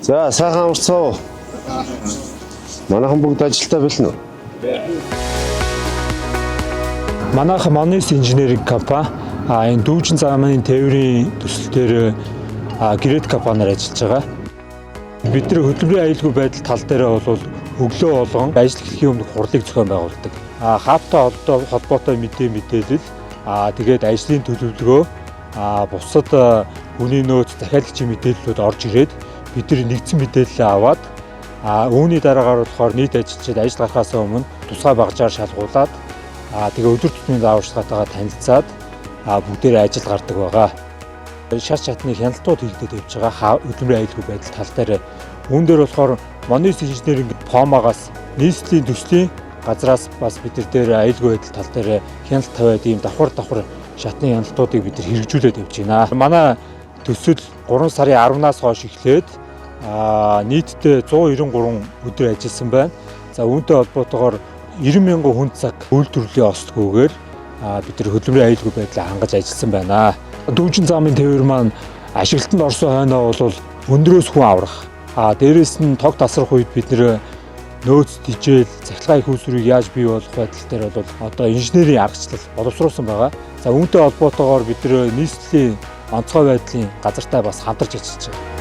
За сайхан амарцгаа. Манайхан бүгд ажилдаа байна уу? Манайхан Monis инженеринг компани энэ дүүжин замын тээврийн төсөл дээр грейд компаниар ажиллаж байгаа. Бид нар хөдөлмөрийн аюулгүй байдал тал дээр бол өглөө болгон ажил эхлэхийн өмнө хурлыг зохион байгуулдаг. Хавтай холбоотой мэдээлэл тэгээд ажлын төлөвлөгөө бусад хүний нөөц захиалагчийн мэдээллүүд орж ирээд бид нар нэгдсэн мэдээлэл аваад үүний дараагаар болохоор нийт ажилчид ажил гарахаас өмнө тусгай багжаар шалгуулад тэгээ өдөр тутмын зааварчилгаатайгаа танилцаад бүгдээрээ ажил гардаг байгаа. Шат чатны хяналтууд хийгдэж явж байгаа хөдөлмөрийн аюулгүй байдал тал дээр үүн дээр болохоор Monis инженеринг фомагаас нийслэлийн төслийн газраас бас бид нар дээр аюулгүй байдал тал дээр хяналт тавиад ийм давхар шатны хяналтуудыг бид нар хэрэгжүүлээд явж байна. Манай төсөл 3 сарын 10-наас хойш эхлээд нийтдээ 193 өдөр ажилласан байна. За үүнтэй холбоотойгоор 90,000 хүн цаг үйлдвэрлэлийн ослогүйгээр бид нар хөдөлмөрийн аюулгүй байдлаа хангаж ажилласан байна. Дүүжин замын тээвэр маань ашиглалтанд орсон хойноо бол өндрөөс хүн аврах. Дээрээс нь тог тасрах үед бид нэр нөөц тижээл, цахилгаан их үүсвэрийг яаж бий болох байдал дээр бол одоо инженерийн аргачлал боловсруулсан байгаа. За үүнтэй холбоотойгоор бид нэр нийслэлийн онцгой байдлын газартай бас хамтарч ажиллаж байгаа.